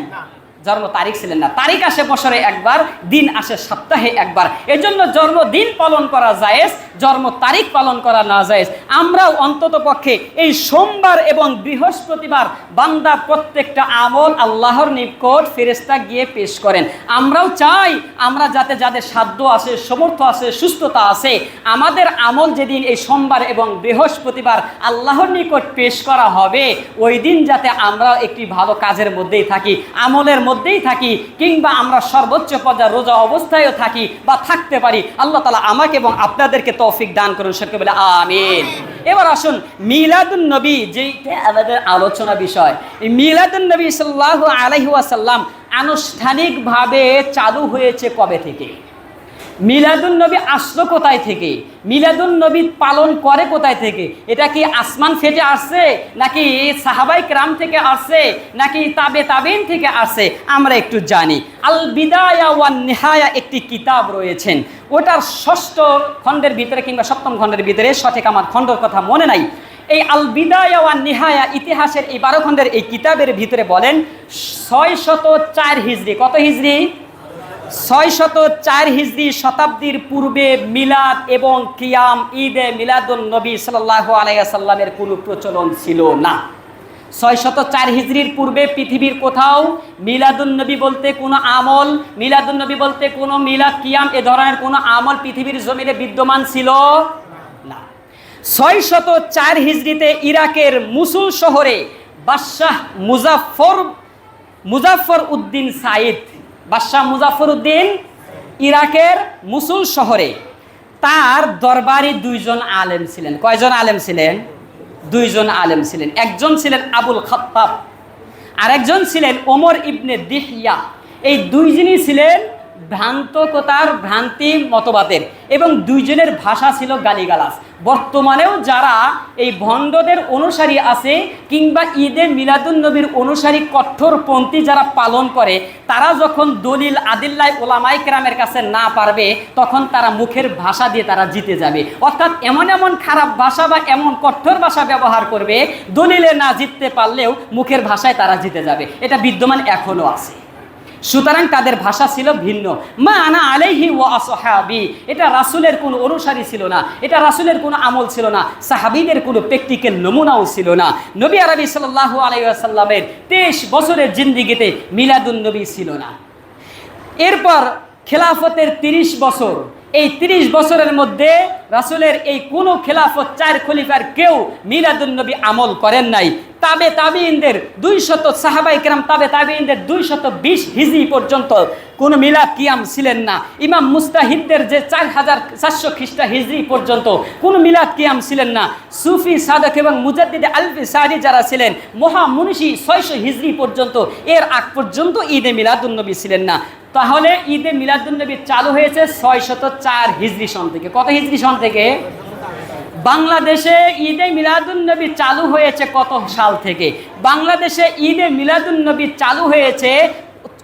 জন্ম তারিখ ছিলেন না। তারিখ আসে বছরে একবার, দিন আসে সপ্তাহে একবার। এজন্য জন্মদিন পালন করা জায়েজ, জন্ম তারিখ পালন করা না জায়েজ। আমরাও অন্তত পক্ষে এই সোমবার এবং বৃহস্পতিবার বান্দা প্রত্যেকটা আমল আল্লাহর নিকট ফেরেশতা গিয়ে পেশ করেন। আমরাও চাই আমরা যাতে যাদের সাধ্য আছে, সমর্থ আছে, সুস্থতা আছে, আমাদের আমল যেদিন এই সোমবার এবং বৃহস্পতিবার আল্লাহর নিকট পেশ করা হবে ওই দিন যাতে আমরা একটি ভালো কাজের মধ্যেই থাকি, আমলের মধ্যেই থাকি, কিংবা আমরা সর্বোচ্চ পর্যায়ে রোজা অবস্থায়ও থাকি বা থাকতে পারি। আল্লাহ তাআলা আমাকে এবং আপনাদেরকে তৌফিক দান করুন, সকলে বলে আমিন। এবার আসুন মিলাদুন নবী, যেটা আমাদের আলোচনা বিষয়। এই মিলাদুন নবী সাল্লাল্লাহু আলাইহি ওয়াসাল্লাম আনুষ্ঠানিকভাবে চালু হয়েছে কবে থেকে? মিলাদুন নবী আসলো কোথায় থেকে? মিলাদুন নবী পালন করে কোথায় থেকে? এটা কি আসমান ফেটে আসছে, নাকি সাহাবায়ে কেরাম থেকে আসছে, নাকি তাবেঈন থেকে আসছে? আমরা একটু জানি। আল বিদায়া ওয়ান নিহায়া একটি কিতাব রয়েছেন, ওটার 6ষ্ঠ খণ্ডের ভিতরে কিংবা 7ম খণ্ডের ভিতরে, সঠিক আমার খণ্ডের কথা মনে নাই, এই আল বিদায়া ওয়ান নিহায়া ইতিহাসের এই 12 খণ্ডের এই কিতাবের ভিতরে বলেন 604 হিজরি। কত হিজরি? 604 হিজরি শতাব্দীর পূর্বে মিলাদ এবং কিয়াম ঈদে মিলাদুন নবী সাল্লাল্লাহু আলাইহি ওয়াসাল্লামের কোনো প্রচলন ছিল না। 604 হিজরির পূর্বে পৃথিবীর কোথাও মিলাদুন নবী বলতে কোনো আমল, মিলাদুন নবী বলতে কোনো মিলাদ কিয়াম এ ধরনের কোনো আমল পৃথিবীর জমিনে বিদ্যমান ছিল না। 604 হিজরিতে ইরাকের মুসুল শহরে বাদশাহ মুজাফফর উদ্দিন সাইদ, বাদশাহ মুজাফফর উদ্দিন ইরাকের মুসুল শহরে তার দরবারে দুইজন আলেম ছিলেন। কয়জন আলেম ছিলেন? দুইজন আলেম ছিলেন। একজন ছিলেন আবুল খাত্তাব, আর একজন ছিলেন ওমর ইবনে দিহিয়া। এই দুইজনই ছিলেন ভ্রান্তি মতবাদের এবং দুইজনের ভাষা ছিল গালিগালাজ। বর্তমানেও যারা এই ভণ্ডদের অনুসারী আছে কিংবা ঈদে মিলাদুন নবীর অনুসারী কঠোরপন্থী যারা পালন করে, তারা যখন দলিল আদিল্লাহ ওলামায়ে কেরামের কাছে না পারবে, তখন তারা মুখের ভাষা দিয়ে তারা জিতে যাবে। অর্থাৎ এমন এমন খারাপ ভাষা বা এমন কঠোর ভাষা ব্যবহার করবে, দলিলে না জিততে পারলেও মুখের ভাষায় তারা জিতে যাবে। এটা বিদ্যমান এখনও আছে। সুতরাং তাদের ভাষা ছিল ভিন্ন। মা আনা আলাইহি ওয়া আসহাবি, এটা রাসূলের কোনো অনুসারী ছিল না, এটা রাসূলের কোনো আমল ছিল না, সাহাবীদের কোনো প্র্যাকটিক্যাল নমুনাও ছিল না। নবী আরবি সাল্লাল্লাহু আলাইহি ওয়াসাল্লামের 23 বছরের জিন্দেগিতে মিলাদুন নবী ছিল না। এরপর খেলাফতের 30 বছর, এই 30 বছরের মধ্যে রাসূলের এই কোনো খেলাফত 4 খলিফার কেউ মিলাদুন নবী আমল করেন নাই। তাবেঈনদের 200 সাহাবায়ে কেরাম তাবেঈনদের 220 হিজরি পর্যন্ত কোনো মিলাদ কিয়াম ছিলেন না। ইমাম মুস্তাহিদদের যে 4400 খ্রিস্টা হিজরি পর্যন্ত কোনো মিলাদ কিয়াম ছিলেন না। সুফি সাদক এবং মুজাদ্দিদে আলফি সারি যারা ছিলেন মহামনীষী 600 হিজরি পর্যন্ত, এর আগ পর্যন্ত ঈদে মিলাদুন নবী ছিলেন না। তাহলে ঈদে মিলাদুন নবী চালু হয়েছে 604 হিজরি সন থেকে। কত হিজরি সন থেকে? বাংলাদেশে ঈদে মিলাদুন নবী চালু হয়েছে কত সাল থেকে? বাংলাদেশে ঈদে মিলাদুন নবী চালু হয়েছে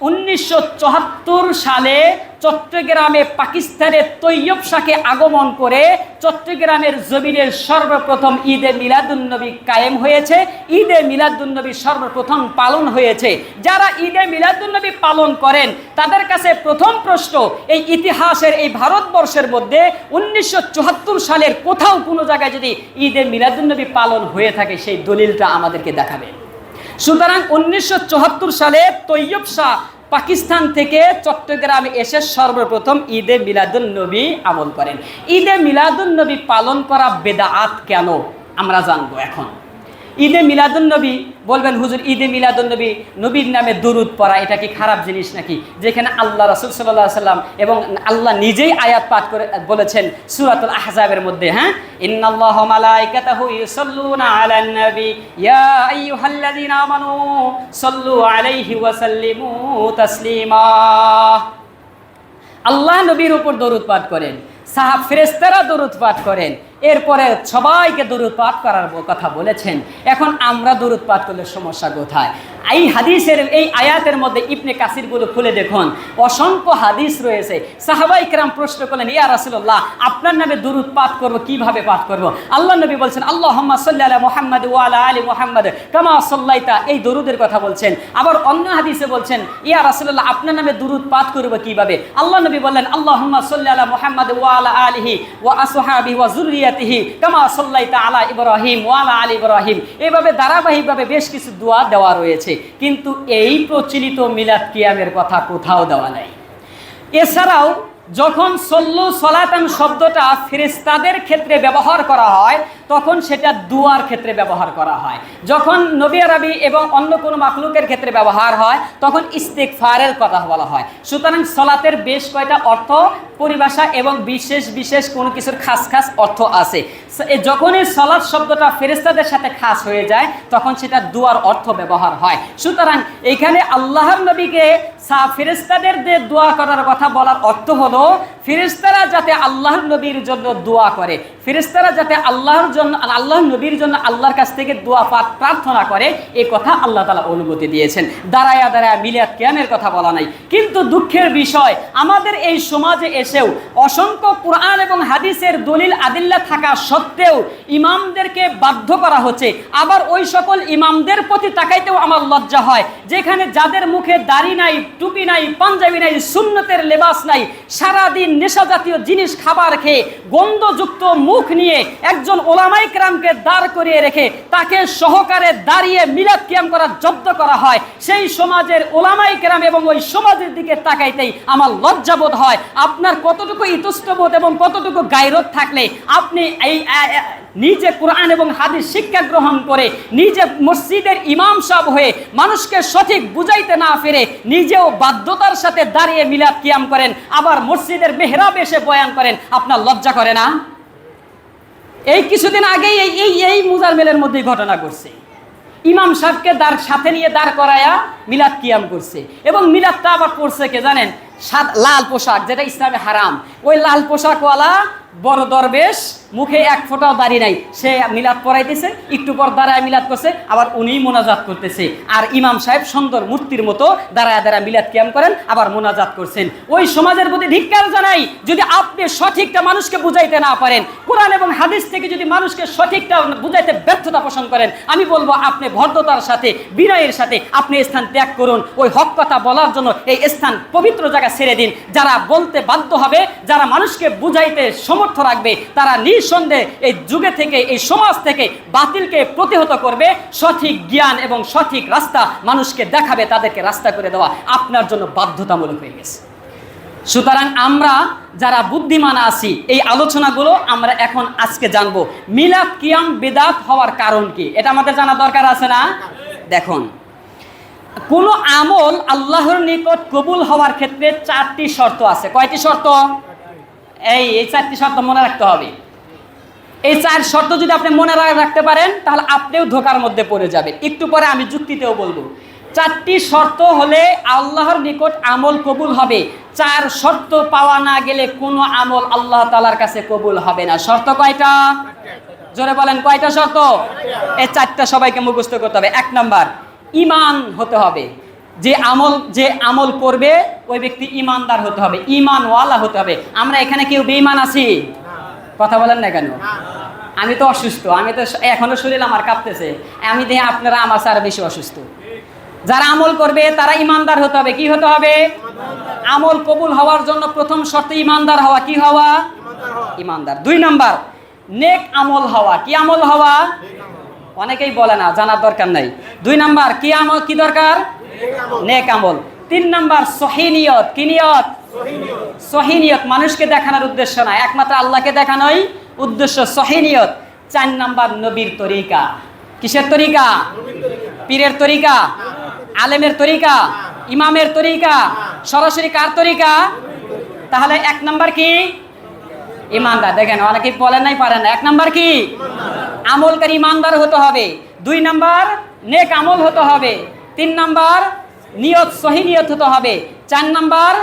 1974 সালে চট্টগ্রামে পাকিস্তানের তৈয়ব শাহকে আগমন করে চট্টগ্রামের জমিনের সর্বপ্রথম ঈদে মিলাদুন নবী কায়েম হয়েছে। ঈদে মিলাদুন নবী সর্বপ্রথম পালন হয়েছে। যারা ঈদে মিলাদুন নবী পালন করেন তাদের কাছে প্রথম প্রশ্ন, এই ইতিহাসের এই ভারতবর্ষের মধ্যে 1974 সালের কোথাও কোনো জায়গায় যদি ঈদে মিলাদুন নবী পালন হয়ে থাকে সেই দলিলটা আমাদেরকে দেখাবে। সুতরাং 1974 সালে তৈয়ব শাহ পাকিস্তান থেকে চট্টগ্রামে এসে সর্বপ্রথম ঈদে মিলাদুন নবী আমল করেন। ঈদে মিলাদুন নবী পালন করা বেদাআত কেন আমরা জানবো এখন। ঈদে মিলাদুন নবী বলবেন হুজুর ঈদে মিলাদুন নবী, নবীর নামে দুরূদ পড়া এটা কি খারাপ জিনিস নাকি? যেখানে আল্লাহ রাসূল সাল্লাল্লাহু আলাইহি সাল্লাম এবং আল্লাহ নিজেই আয়াত পাঠ করে বলেছেন সূরাতুল আহজাবের মধ্যে, হ্যাঁ, ইন্নাল্লাহা ওয়া মালাইকাতাহু ইউসাল্লুনা আলান নবী ইয়া আইয়ুহাল্লাযীনা আমানু সাল্লু আলাইহি ওয়া সাল্লিমু তাসলিমা। আল্লাহ নবীর উপর দরুদ পাঠ করেন, ফেরেশতারা দরুদ পাঠ করেন, এরপরে সবাইকে দরুদ পাঠ করার কথা বলেছেন। এখন আমরা দরুদ পাঠ করলে সমস্যা কোথায়? এই হাদিসের এই আয়াতের মধ্যে ইবনে কাসিরগুলো খুলে দেখুন, অসংখ্য হাদিস রয়েছে। সাহাবায়ে কেরাম প্রশ্ন করলেন, ইয়া রাসূলুল্লাহ, আপনার নামে দরুদ পাঠ করব, কিভাবে পাঠ করব? আল্লাহ নবী বলছেন, আল্লাহুম্মা সাল্লি আলা মুহাম্মাদ ওয়া আলা আলি মুহাম্মাদ কামা সাল্লাইতা, এই দরুদের কথা বলছেন। আবার অন্য হাদিসে বলছেন, ইয়া রাসূলুল্লাহ, আপনার নামে দরুদ পাঠ করব কিভাবে? আল্লাহ নবী বললেন, আল্লাহুম্মা সাল্লি আলা মুহাম্মাদ ওয়া আলা আলিহি ওয়া আসহাবিহি ওয়া যুররিয়াতিহি কামা সাল্লাইতা আলা ইব্রাহিম ওয়া আলা আলি ইব্রাহিম। এভাবে ধারাবাহিকভাবে বেশ কিছু দোয়া দেওয়া রয়েছে, কিন্তু এই প্রচলিত মিলাদ কিয়ামের কথা কোথাও দেওয়া নাই। এছাড়াও যখন সল্লু সলাতান শব্দটা ফেরেশতাদের ক্ষেত্রে ব্যবহার করা হয় তখন সেটা দুয়ার ক্ষেত্রে ব্যবহার করা হয়। যখন নবী আরবি এবং অন্য কোনো মাখলুকের ক্ষেত্রে ব্যবহার হয় তখন ইস্তিগফারের কথা বলা হয়। সুতরাং সলাতের বেশ কয়টা অর্থ পরিভাষা এবং বিশেষ বিশেষ কোনো কিছুর খাস খাস অর্থ আছে। যখনই সলাত শব্দটা ফেরেশতাদের সাথে খাস হয়ে যায় তখন সেটা দুয়ার অর্থ ব্যবহার হয়। সুতরাং এখানে আল্লাহর নবীকে ফেরেশতাদের যে দোয়া করার কথা বলার অর্থ হলো ফেরেশতারা যাতে আল্লাহর নবীর জন্য দোয়া করে, ফেরেশতারা যাতে আল্লাহর জন্য, আল্লাহ নবীর জন্য আল্লাহর কাছ থেকে দোয়া প্রার্থনা করে, এই কথা আল্লাহ তাআলা অনুমতি দিয়েছেন। দাঁড়ায়া দাঁড়ায়া মিলাদ কিয়ামের কথা বলা নাই। কিন্তু দুঃখের বিষয়, আমাদের এই সমাজে এসেও অসংখ্য কুরআন এবং হাদিসের দলিল আদিল্লা থাকা সত্ত্বেও ইমামদেরকে বাধ্য করা হচ্ছে। আবার ওই সকল ইমামদের প্রতি তাকাইতেও আমার লজ্জা হয়, যেখানে যাদের মুখে দাড়ি নাই, টুপি নাই, পাঞ্জাবি নাই, সুন্নতের লেবাস নাই, সারাদিন নেশা জাতীয় জিনিস খাবার খেয়ে গন্ধযুক্ত মুখ নিয়ে একজন ওলামায়ে কেরামকে দাঁড় করিয়ে রেখে তাকে সহকারে দাঁড়িয়ে মিলাদ কিয়াম করার জব্দ করা হয়। সেই সমাজের ওলামায়ে কেরাম এবং ওই সমাজের দিকে তাকাইতেই আমার লজ্জাবোধ হয়। আপনার কতটুকু ইতস্তবোধ এবং কতটুকু গায়রত থাকলে আপনি এই নিজে কোরআন এবং হাদিস শিক্ষা গ্রহণ করে নিজে মসজিদের ইমাম সাহেব হয়ে মানুষকে সঠিক বুঝাইতে না পেরে নিজেও বাধ্যতার সাথে দাঁড়িয়ে মিলাদ কিয়াম করেন, আবার মসজিদের মেহরাবে এসে বয়ান করেন, আপনার লজ্জা করে না? এই কিছুদিন আগেই এই মুজারমেলের মধ্যে ঘটনা ঘটছে। ইমাম সাহেবকে সাথে নিয়ে দাঁড় করায়া মিলাদ কিয়াম করছে, এবং মিলাদটা আবার পড়ছে কে জানেন? লাল পোশাক, যেটা ইসলামে হারাম। ওই লাল পোশাকওয়ালা বড় দরবেশ, মুখে এক ফোঁটাও দাড়ি নাই, সে মিলাদ পড়াইতেছে, একটু পর দাঁড়ায় মিলাদ করছে, আবার উনিই মোনাজাত করতেছে। আর ইমাম সাহেব সুন্দর মূর্তির মতো দাঁড়ায় দাঁড়ায় মিলাদ কিয়াম করেন, আবার মোনাজাত করছেন। ওই সমাজের প্রতি ধিক্কার জানাই, যদি আপনি সঠিকটা মানুষকে বুঝাইতে না পারেন, কোরআন এবং হাদিস থেকে যদি মানুষকে সঠিকটা বুঝাইতে ব্যর্থতা পোষণ করেন, আমি বলবো আপনি ভদ্রতার সাথে, বিনয়ের সাথে আপনি স্থান ত্যাগ করুন। ওই হক কথা বলার জন্য এই স্থান পবিত্র জায়গা ছেড়ে দিন। যারা বলতে বাধ্য হবে, যারা মানুষকে বুঝাইতে সমর্থ রাখবে, তারা নিঃসন্দেহে এই যুগে থেকে, এই সমাজ থেকে বাতিলকে প্রতিহত করবে। সঠিক জ্ঞান এবং সঠিক রাস্তা মানুষকে দেখাবে, তাদেরকে রাস্তা করে দেওয়া আপনার জন্য বাধ্যতামূলক হয়ে গেছে। সুতরাং আমরা যারা বুদ্ধিমান আছি, এই আলোচনাগুলো আমরা এখন আজকে জানবো। মিলাদ কিয়াম বিদআত হওয়ার কারণ কি, এটা আমাদের জানা দরকার আছে না? দেখুন, কোনো আমল আল্লাহর নিকট কবুল হওয়ার ক্ষেত্রে 4টি শর্ত আছে। কয়টি শর্ত? এই 4টি শর্ত মনে রাখতে হবে। এই 4 শর্ত যদি আপনি মনে রাখতে পারেন, তাহলে আপনিও ধোকার মধ্যে পড়ে যাবেন। একটু পরে আমি যুক্তিতেও বলবো। 4টি শর্ত হলে আল্লাহর নিকট আমল কবুল হবে। 4 শর্ত পাওয়া না গেলে কোনো আমল আল্লাহ তাআলার কাছে কবুল হবে না। শর্ত কয়টা? জোরে বলেন, কয়টা শর্ত? এই 4টা সবাইকে মুখস্থ করতে হবে। 1 নাম্বার, ঈমান হতে হবে। যে আমল করবে ওই ব্যক্তি ঈমানদার হতে হবে, ঈমানওয়ালা হতে হবে। আমরা এখানে কেউ বেঈমান আছি? কথা বলেন না কেন? আমি তো অসুস্থ, আমি তো এখনো শরীর আমার কাঁপতেছে। আমি দেখি আপনারা আমার চেয়ে বেশি অসুস্থ। যারা আমল করবে তারা ঈমানদার হতে হবে। কি হতে হবে? আমল কবুল হওয়ার জন্য প্রথম শর্ত ঈমানদার হওয়া। কি হওয়া? ঈমানদার। 2 নাম্বার, নেক আমল হওয়া। কি আমল হওয়া? অনেকেই বলে না, জানার দরকার নাই। 2 নাম্বার কি আমল, কি দরকার? নেক আমল। 3 নাম্বার সহিহ নিয়ত। কি নিয়ত? সহিহ নিয়ত, মানুষকে দেখানোর উদ্দেশ্য না, একমাত্র আল্লাহকে দেখানোই উদ্দেশ্য, সহিহ নিয়ত। 4 নাম্বার নবীর তরিকা। কিসের তরিকা? পীরের তরিকা, আলেমের তরিকা, ইমামের তরিকা, সরাসরি কার তরিকা? তাহলে 1 নাম্বার কি? ইমানদার। দেখেন অনেকেই বলেন নাই, পারেন না। 1 নাম্বার কি? আমলকারী ইমানদার হতে হবে। 2 নাম্বার নেক আমল হতে হবে। 3 নাম্বার নিয়ত, সহিহ নিয়ত হতে হবে। 4 নাম্বার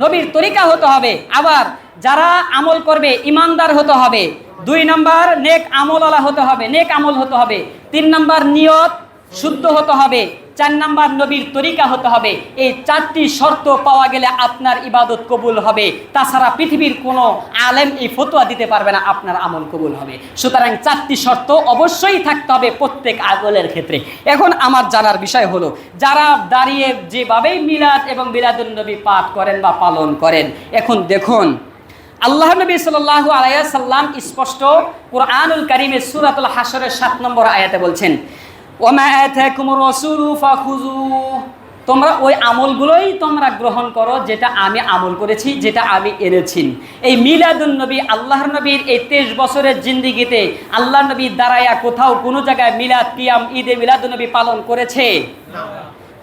নবীর তরিকা হতে হবে। আবার যারা আমল করবে ইমানদার হতে হবে। 2 নাম্বার নেক আমলওয়ালা হতে হবে, নেক আমল হতে হবে। 3 নাম্বার নিয়ত শুদ্ধ হতে হবে। 4 নাম্বার নবীর তরিকা হতে হবে। এই 4টি শর্ত পাওয়া গেলে আপনার ইবাদত কবুল হবে। তাছাড়া পৃথিবীর কোনো আলেম এই ফতোয়া দিতে পারবে না আপনার আমল কবুল হবে। সুতরাং 4টি শর্ত অবশ্যই থাকতে হবে প্রত্যেক আমলের ক্ষেত্রে। এখন আমার জানার বিষয় হলো, যারা দাঁড়িয়ে যেভাবেই মিলাদ এবং মিলাদুন নবী পাঠ করেন বা পালন করেন, এখন দেখুন আল্লাহ নবী সাল্লাল্লাহু আলাইহি ওয়াসাল্লাম স্পষ্ট কুরআনুল কারীমের সূরাতুল হাশরের 7 নম্বর আয়াতে বলছেন, ওমা আতাকুমুর রাসূলু ফাখুযুহু, তোমরা ওই আমলগুলোই তোমরা গ্রহণ করো যেটা আমি আমল করেছি, যেটা আমি এনেছি। এই মিলাদুন নবী, আল্লাহর নবীর এই 23 বছরের জিন্দেগিতে আল্লাহ নবী দাঁড়ায়া কোথাও কোনো জায়গায় মিলাদ কিয়াম ঈদে মিলাদুন নবী পালন করেছে?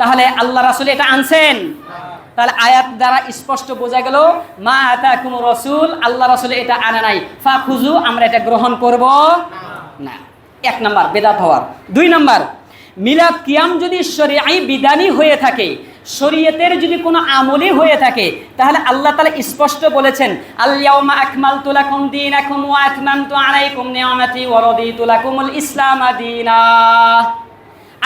তাহলে আল্লাহ রাসূল এটা আনছেন? তাহলে আয়াত দ্বারা স্পষ্ট বোঝা গেল মা আতাকুমুর রাসূল, আল্লাহ রাসূল এটা আনে নাই, ফাখুযু আমরা এটা গ্রহণ করব না। 1 নাম্বার বেদাত হওয়ার। 2 নাম্বার, মিলাদ কিয়াম যদি শরীআই বিধানী হয়ে থাকে, শরীয়তের যদি কোনো আমলই হয়ে থাকে তাহলে আল্লাহ তাআলা স্পষ্ট বলেছেন, আল ইয়াউমা আকমালতু লাকুম দীনাকুম ওয়া আতমামতু আলাইকুম নি'মাতি ওয়া রাদিতু লাকুমুল ইসলাম দীনা।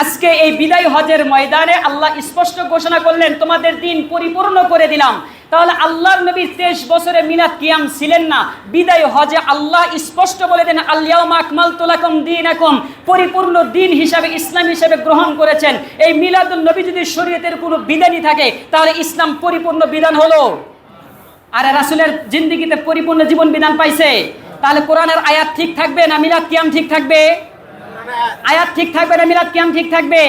আজকে এই বিদায় হজের ময়দানে আল্লাহ স্পষ্ট ঘোষণা করলেন, তোমাদের দিন পরিপূর্ণ করে দিলাম। তাহলে আল্লাহর নবী 23 বছরে মিলাদ কিয়াম ছিলেন না, বিদায় হজে আল্লাহ স্পষ্ট বলে দেন আল ইয়াউমা আকমালতু লাকুম দীনাকুম, পরিপূর্ণ দিন হিসাবে ইসলাম হিসাবে গ্রহণ করেছেন। এই মিলাদুন নবী যদি শরীয়তের কোনো বিধানই থাকে তাহলে ইসলাম পরিপূর্ণ বিধান হলো। আর রাসূলের জিন্দেগিতে পরিপূর্ণ জীবন বিধান পাইছে। তাহলে কোরআনের আয়াত ঠিক থাকবে না মিলাদ কিয়াম ঠিক থাকবে? আয়াত ঠিক থাকবে না মিলাদ কিয়াম ঠিক থাকবে?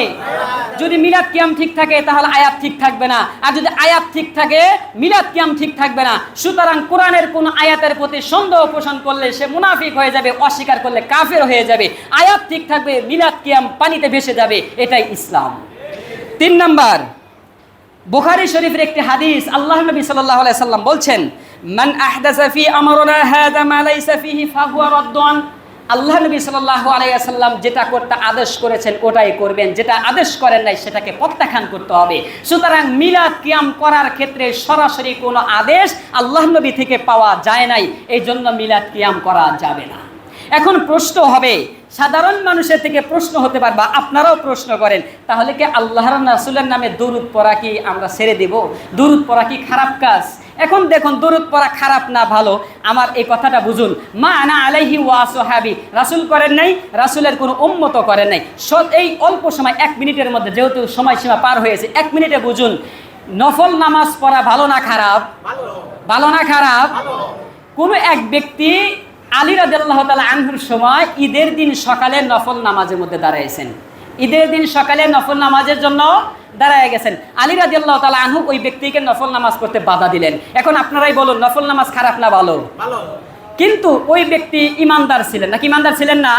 যদি মিলাদ কিয়াম ঠিক থাকে তাহলে আয়াত ঠিক থাকবে না, আর যদি আয়াত ঠিক থাকে মিলাদ কিয়াম ঠিক থাকবে না। সুতরাং কোরআনের কোন আয়াতের প্রতি সন্দেহ পোষণ করলে সে মুনাফিক হয়ে যাবে, অস্বীকার করলে কাফের হয়ে যাবে। আয়াত ঠিক থাকবে, মিলাদ কিয়াম পানিতে ভেসে যাবে, এটাই ইসলাম। 3 নাম্বার, বুখারী শরীফের একটি হাদিস, আল্লাহর নবী সাল্লাল্লাহু আলাইহি সাল্লাম বলছেন, মান আহদাসা ফি আমরিনা হাযা মা লাইসা ফিহি ফাহুয়া রাদ্দুন। আল্লাহ নবী সাল্লাল্লাহু আলাইহি ওয়াসাল্লাম যেটা করতে আদেশ করেছেন ওটাই করবেন, যেটা আদেশ করেন নাই সেটাকে প্রত্যাখ্যান করতে হবে। সুতরাং মিলাদ কিয়াম করার ক্ষেত্রে সরাসরি কোনো আদেশ আল্লাহ নবী থেকে পাওয়া যায় নাই, এই জন্য মিলাদ কিয়াম করা যাবে না। এখন প্রশ্ন হবে, সাধারণ মানুষের থেকে প্রশ্ন হতে পারে বা আপনারাও প্রশ্ন করেন, তাহলে কি আল্লাহর রাসূলের নামে দরুদ পড়া কি আমরা ছেড়ে দেব? দরুদ পড়া কি খারাপ কাজ? এখন দেখুন, দরুদ পড়া খারাপ না ভালো আমার এই কথাটা বুঝুন। মা আনা আলাইহি ওয়া আসহাবি, রাসূল করেন নাই, রাসূলের কোনো উম্মত করেন নাই। এই অল্প সময় 1 মিনিটের মধ্যে, যেহেতু সময়সীমা পার হয়েছে, 1 মিনিটে বুঝুন নফল নামাজ পড়া ভালো না খারাপ? ভালো না খারাপ? কোনো এক ব্যক্তি আলী রাদিয়াল্লাহু তাআলা আনহুর সময় ঈদের দিন সকালে নফল নামাজের মধ্যে দাঁড়াইছেন, ঈদের দিন সকালে নফল নামাজের জন্য দাঁড়ায় গেছেন। আলী রাদিয়াল্লাহু তাআলা আনহু ওই ব্যক্তিকে নফল নামাজ পড়তে বাধা দিলেন। এখন আপনারাই বলুন, নফল নামাজ খারাপ না ভালো? কিন্তু ওই ব্যক্তি ইমানদার ছিলেন নাকি ইমানদার ছিলেন না?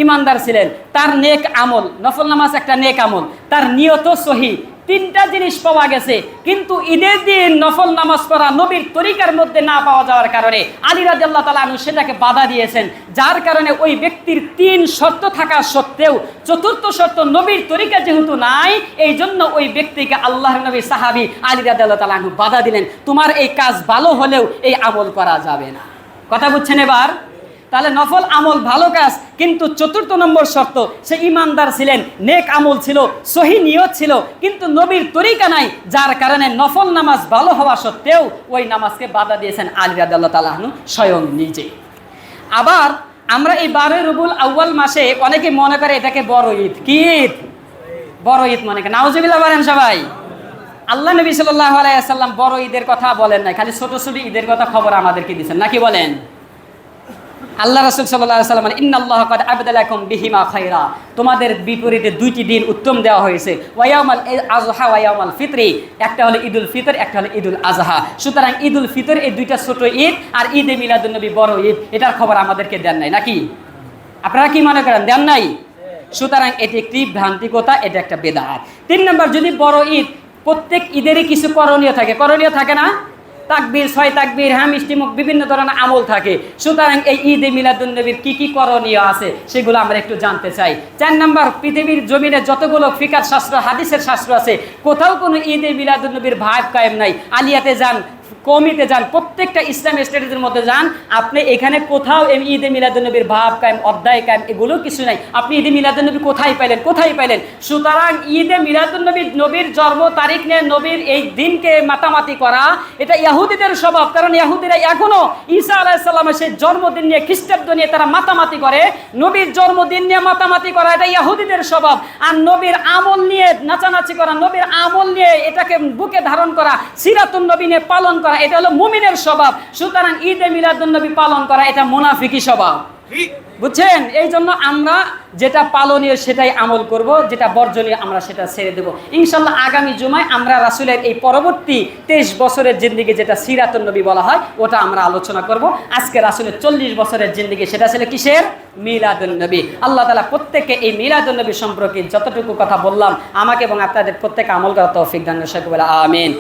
ইমানদার ছিলেন। তার নেক আমল, নফল নামাজ একটা নেক আমল, তার নিয়ত সহি, 3টা জিনিস পাওয়া গেছে। কিন্তু ঈদের দিন নফল নামাজ পড়া নবীর তরিকার মধ্যে না পাওয়া যাওয়ার কারণে আলী রাদিয়াল্লাহু তাআলা আনহু সেটাকে বাধা দিয়েছেন, যার কারণে ওই ব্যক্তির 3 শর্ত থাকা সত্ত্বেও 4th শর্ত নবীর তরিকা যেহেতু নাই, এই জন্য ওই ব্যক্তিকে আল্লাহর নবী সাহাবী আলী রাদিয়াল্লাহু তাআলা আনহু বাধা দিলেন, তোমার এই কাজ ভালো হলেও এই আমল করা যাবে না। কথা বুঝছেন এবার? তাহলে নফল আমল ভালো কাজ, কিন্তু 4th নম্বর শর্ত সে ইমানদার ছিলেন, নেক আমল ছিল, সহি নিয়ত ছিল, কিন্তু নবীর তরিকা নাই, যার কারণে নফল নামাজ ভালো হওয়া সত্ত্বেও ওই নামাজকে বাধা দিয়েছেন আলী রাদিয়াল্লাহু তাআলা আনহু স্বয়ং নিজে। আবার আমরা এই 12 রবিউল আউয়াল মাসে অনেকে মনে করে এটাকে বড় ঈদ। কি ঈদ? বড় ঈদ মনে করে। নাউজুবিল্লাহ বলেন সবাই। আল্লাহ নবী সাল্লাল্লাহু আলাইহি ওয়াসাল্লাম বড় ঈদের কথা বলেন নাই, খালি ছোট ছোট ঈদের কথা খবর আমাদেরকে দিয়েছেন, নাকি বলেন? আল্লাহ রাসূল সাল্লাল্লাহু আলাইহি ওয়াসাল্লাম ইন্নাল্লাহা কাদ আবদালাকুম বিহিমা খায়রা, তোমাদের বিপরীতে 2টি দিন উত্তম দেওয়া হয়েছে, ওয়ায়াউমাল আযহা ওয়ায়াউমাল ফিতরি, একটা হলো ঈদুল ফিতর, একটা হলো ঈদুল আযহা। সুতরাং ঈদুল ফিতর এই 2টা ছোট ঈদ, আর ঈদে মিলাদুন নবী বড় ঈদ, এটার খবর আমাদেরকে দেন নাই, নাকি? আপনারা কি মনে করেন দেন নাই? সুতরাং এটি একটি ভ্রান্তিকতা, এটা একটা বেদাত। 3 নম্বর, যদি বড় ঈদ, প্রত্যেক ঈদেরই কিছু করণীয় থাকে, করণীয় থাকে না? তাকবীর, 6 তাকবীর, হ্যাঁ মিষ্টি মুখ, বিভিন্ন ধরনের আমল থাকে। সুতরাং এই ঈদে মিলাদুন নবীর কি কি করণীয় আছে সেগুলো আমরা একটু জানতে চাই। 4 নম্বর, পৃথিবীর জমিনে যতগুলো ফিকার শাস্ত্র, হাদিসের শাস্ত্র আছে, কোথাও কোনো ঈদে মিলাদুন নবীর ভাব কায়েম নাই। আলিয়াতে যান, কমিতে যান, প্রত্যেকটা ইসলামী স্টেটের মধ্যে যান, আপনি এখানে কোথাও ঈদে মিলাদুন নবীর ভাব কায়েম, অধ্যায় কায়েম, এগুলো কিছু নাই। আপনি ঈদে মিলাদুন নবী কোথায় পাইলেন? কোথায় পাইলেন? সুতরাং ঈদে মিলাদুন নবী, নবীর জন্ম তারিখ নিয়ে নবীর এই দিনকে মাতামাতি করা, এটা ইহুদিদের স্বভাব। কারণ ইহুদিরা এখনো ঈসা আলাইহিস সালামের সেই জন্মদিন নিয়ে, খ্রিস্টাব্দ নিয়ে তারা মাতামাতি করে। নবীর জন্মদিন নিয়ে মাতামাতি করা এটা ইহুদিদের স্বভাব। আর নবীর আমল নিয়ে নাচানাচি করা, নবীর আমল নিয়ে এটাকে বুকে ধারণ করা, সিরাতুন নবী নিয়ে পালন করা, এটা হলো মুমিনের স্বভাব। সুতরাং ঈদে মিলাদুন নবী পালন করা এটা মুনাফিকি স্বভাব, বুঝছেন? এই জন্য আমরা যেটা পালনীয় সেটাই আমল করব, যেটা বর্জনীয় আমরা সেটা ছেড়ে দেব। ইনশাল্লাহ আগামী জুমায় আমরা রাসূলের এই পরবর্তী 23 বছরের জিন্দেগি, যেটা সিরাতুন নবী বলা হয়, ওটা আমরা আলোচনা করব। আজকে রাসূলের 40 বছরের জিন্দেগি, সেটা ছিল কিসের? মিলাদুন নবী। আল্লাহ তাআলা প্রত্যেককে এই মিলাদুন নবী সম্পর্কে যতটুকু কথা বললাম আমাকে এবং আপনাদের প্রত্যেককে আমল করার তৌফিক দান করুন। আমিন।